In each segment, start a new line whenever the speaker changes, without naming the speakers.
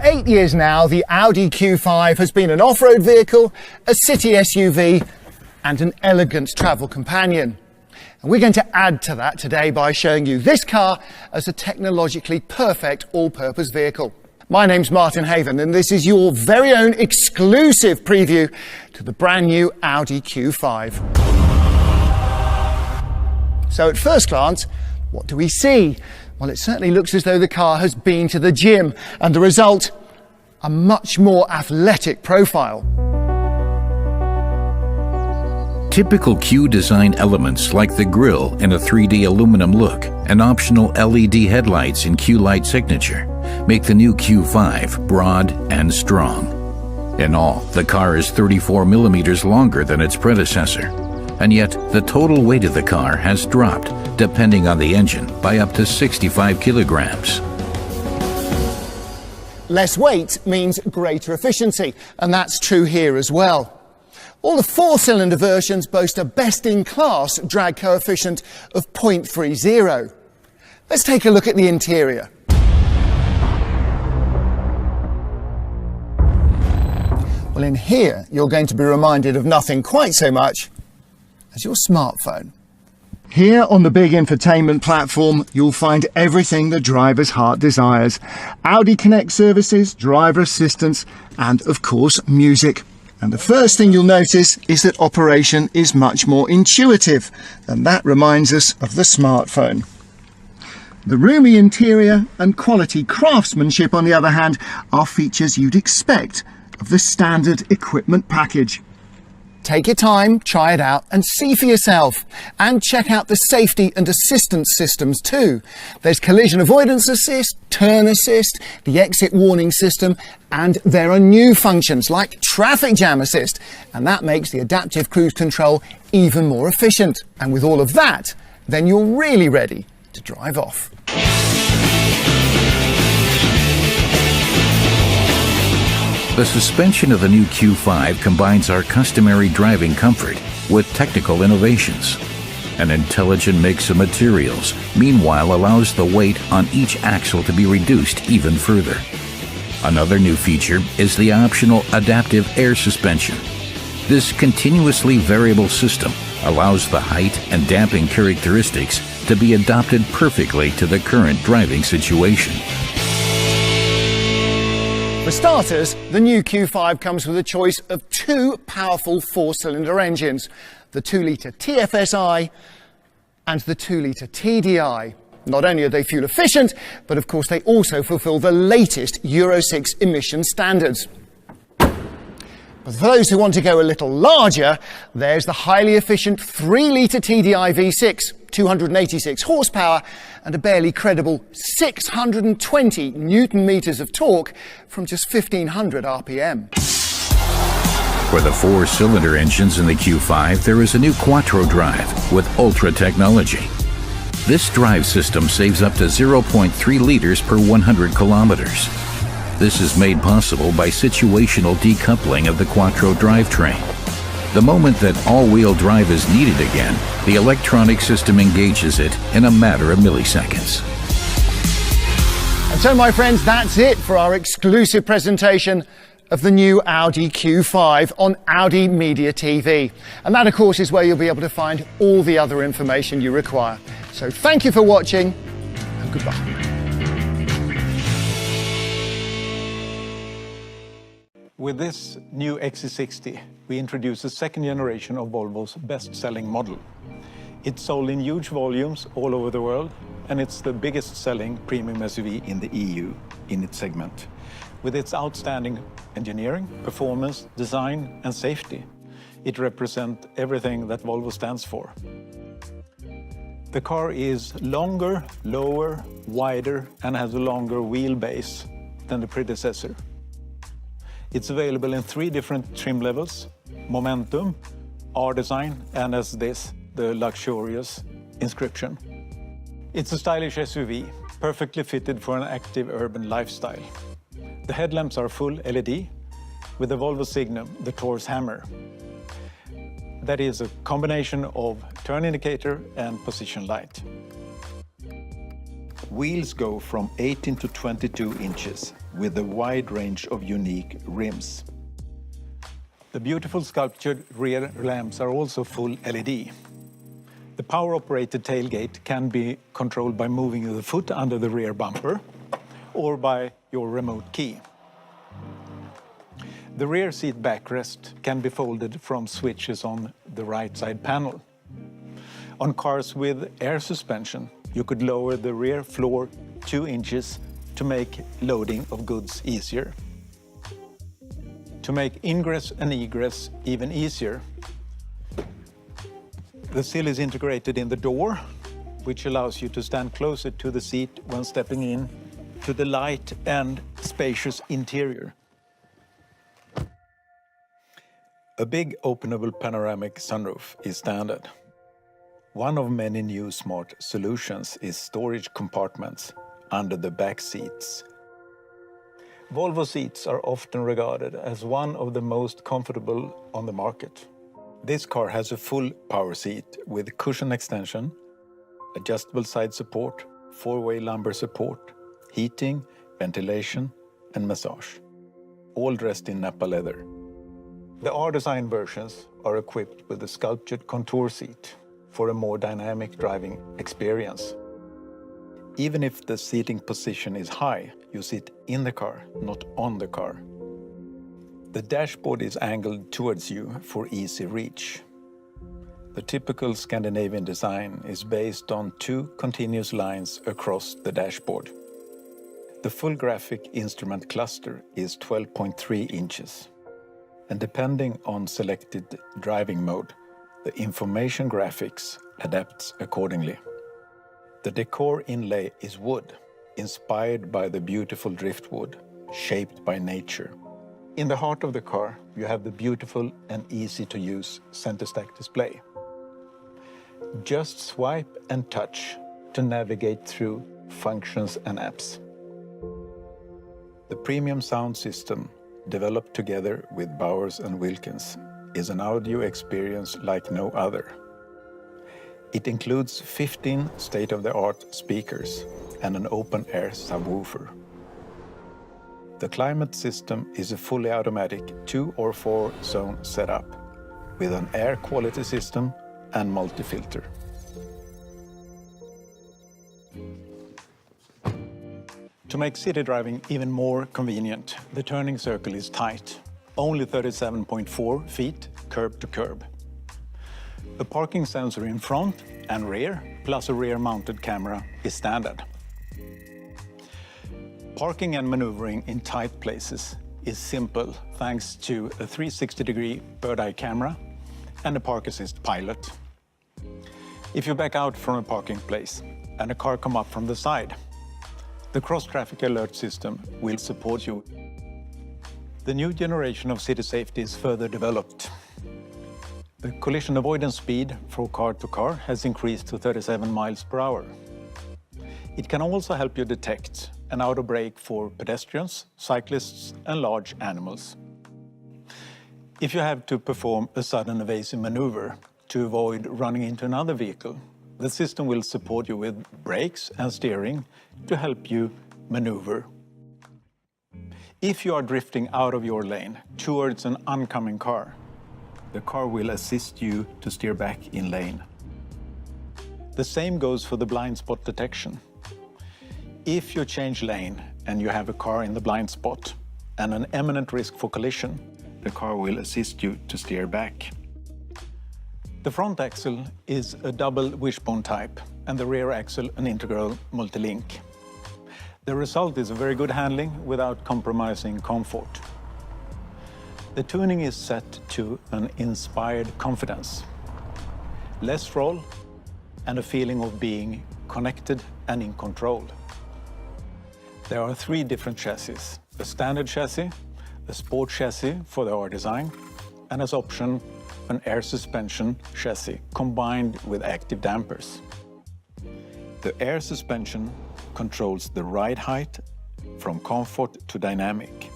8 years now, the Audi Q5 has been an off-road vehicle, a city SUV, and an elegant travel companion. And we're going to add to that today by showing you this car as a technologically perfect all-purpose vehicle. My name's Martin Haven, and this is your very own exclusive preview to the brand new Audi Q5. So at first glance, what do we see? Well, it certainly looks as though the car has been to the gym, and the result, a much more athletic profile.
Typical Q design elements like the grille in a 3D aluminum look and optional LED headlights in Q light signature make the new Q5 broad and strong. In all, the car is 34 millimeters longer than its predecessor, and yet the total weight of the car has dropped, depending on the engine, by up to 65 kilograms.
Less weight means greater efficiency, and that's true here as well. All the four-cylinder versions boast a best-in-class drag coefficient of 0.30. Let's take a look at the interior. Well, in here, you're going to be reminded of nothing quite so much as your smartphone. Here on the big infotainment platform, you'll find everything the driver's heart desires. Audi Connect services, driver assistance, and of course, music. And the first thing you'll notice is that operation is much more intuitive, and that reminds us of the smartphone. The roomy interior and quality craftsmanship, on the other hand, are features you'd expect of the standard equipment package. Take your time, try it out and see for yourself, and check out the safety and assistance systems too. There's collision avoidance assist, turn assist, the exit warning system, and there are new functions like traffic jam assist, and that makes the adaptive cruise control even more efficient. And with all of that, then you're really ready to drive off.
The suspension of the new Q5 combines our customary driving comfort with technical innovations. An intelligent mix of materials, meanwhile, allows the weight on each axle to be reduced even further. Another new feature is the optional adaptive air suspension. This continuously variable system allows the height and damping characteristics to be adapted perfectly to the current driving situation.
For starters, the new Q5 comes with a choice of two powerful four-cylinder engines, the 2-litre TFSI and the 2-litre TDI. Not only are they fuel efficient, but of course they also fulfill the latest Euro 6 emission standards. But for those who want to go a little larger, there's the highly efficient 3-litre TDI V6, 286 horsepower and a barely credible 620 Newton-meters of torque from just 1,500 RPM.
For the four-cylinder engines in the Q5, there is a new Quattro drive with Ultra technology. This drive system saves up to 0.3 liters per 100 kilometers. This is made possible by situational decoupling of the Quattro drivetrain. The moment that all-wheel drive is needed again, the electronic system engages it in a matter of milliseconds.
And so, my friends, that's it for our exclusive presentation of the new Audi Q5 on Audi Media TV. And that, of course, is where you'll be able to find all the other information you require. So thank you for watching, and goodbye.
With this new XC60, we introduce the second generation of Volvo's best-selling model. It's sold in huge volumes all over the world, and it's the biggest-selling premium SUV in the EU in its segment. With its outstanding engineering, performance, design, and safety, it represents everything that Volvo stands for. The car is longer, lower, wider, and has a longer wheelbase than the predecessor. It's available in 3 different trim levels: Momentum, R-Design, and as this, the luxurious Inscription. It's a stylish SUV, perfectly fitted for an active urban lifestyle. The headlamps are full LED, with the Volvo Signum, the Taurus Hammer. That is a combination of turn indicator and position light. Wheels go from 18 to 22 inches with a wide range of unique rims. The beautiful sculptured rear lamps are also full LED. The power-operated tailgate can be controlled by moving the foot under the rear bumper or by your remote key. The rear seat backrest can be folded from switches on the right side panel. On cars with air suspension, you could lower the rear floor 2 inches to make loading of goods easier. To make ingress and egress even easier, the sill is integrated in the door, which allows you to stand closer to the seat when stepping in to the light and spacious interior. A big openable panoramic sunroof is standard. One of many new smart solutions is storage compartments under the back seats. Volvo seats are often regarded as one of the most comfortable on the market. This car has a full power seat with cushion extension, adjustable side support, four-way lumbar support, heating, ventilation, and massage, all dressed in Nappa leather. The R-Design versions are equipped with a sculptured contour seat for a more dynamic driving experience. Even if the seating position is high, you sit in the car, not on the car. The dashboard is angled towards you for easy reach. The typical Scandinavian design is based on 2 continuous lines across the dashboard. The full graphic instrument cluster is 12.3 inches. And depending on selected driving mode, the information graphics adapts accordingly. The decor inlay is wood, inspired by the beautiful driftwood, shaped by nature. In the heart of the car, you have the beautiful and easy-to-use center stack display. Just swipe and touch to navigate through functions and apps. The premium sound system, developed together with Bowers & Wilkins, is an audio experience like no other. It includes 15 state-of-the-art speakers and an open-air subwoofer. The climate system is a fully automatic 2 or 4 zone setup with an air quality system and multi-filter. To make city driving even more convenient, the turning circle is tight, only 37.4 feet curb to curb. A parking sensor in front and rear, plus a rear-mounted camera, is standard. Parking and maneuvering in tight places is simple thanks to a 360-degree bird-eye camera and a park assist pilot. If you back out from a parking place and a car comes up from the side, the cross-traffic alert system will support you. The new generation of city safety is further developed. The collision avoidance speed for car to car has increased to 37 miles per hour. It can also help you detect an auto brake for pedestrians, cyclists, and large animals. If you have to perform a sudden evasive maneuver to avoid running into another vehicle, the system will support you with brakes and steering to help you maneuver. If you are drifting out of your lane towards an oncoming car, the car will assist you to steer back in lane. The same goes for the blind spot detection. If you change lane and you have a car in the blind spot and an imminent risk for collision, the car will assist you to steer back. The front axle is a double wishbone type and the rear axle an integral multi-link. The result is a very good handling without compromising comfort. The tuning is set to an inspired confidence, less roll, and a feeling of being connected and in control. There are 3 different chassis: a standard chassis, a sport chassis for the R-Design, and as option, an air suspension chassis combined with active dampers. The air suspension controls the ride height from comfort to dynamic.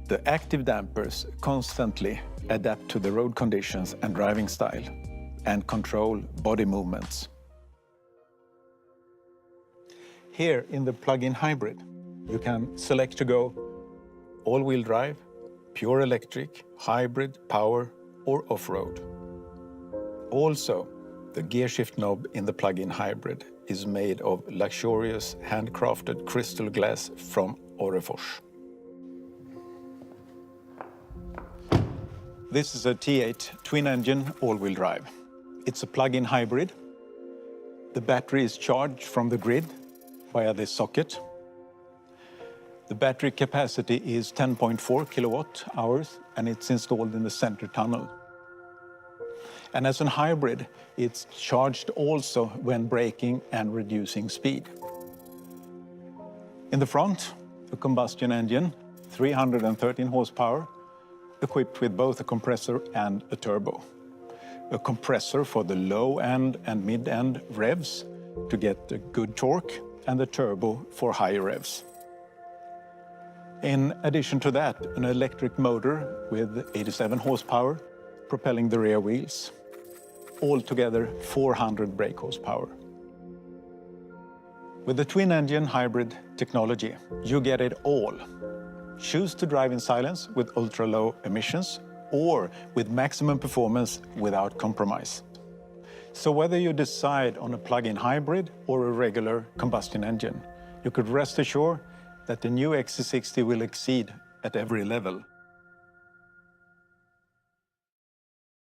The active dampers constantly adapt to the road conditions and driving style and control body movements. Here in the plug-in hybrid, you can select to go all-wheel drive, pure electric, hybrid, power, or off-road. Also, the gear shift knob in the plug-in hybrid is made of luxurious handcrafted crystal glass from Orrefors. This is a T8 twin-engine all-wheel drive. It's a plug-in hybrid. The battery is charged from the grid via this socket. The battery capacity is 10.4 kilowatt hours, and it's installed in the center tunnel. And as a hybrid, it's charged also when braking and reducing speed. In the front, a combustion engine, 313 horsepower, equipped with both a compressor and a turbo. A compressor for the low end and mid end revs to get a good torque, and the turbo for higher revs. In addition to that, an electric motor with 87 horsepower propelling the rear wheels. Altogether 400 brake horsepower. With the twin-engine hybrid technology, you get it all. Choose to drive in silence with ultra-low emissions or with maximum performance without compromise. So whether you decide on a plug-in hybrid or a regular combustion engine, you could rest assured that the new XC60 will exceed at every level.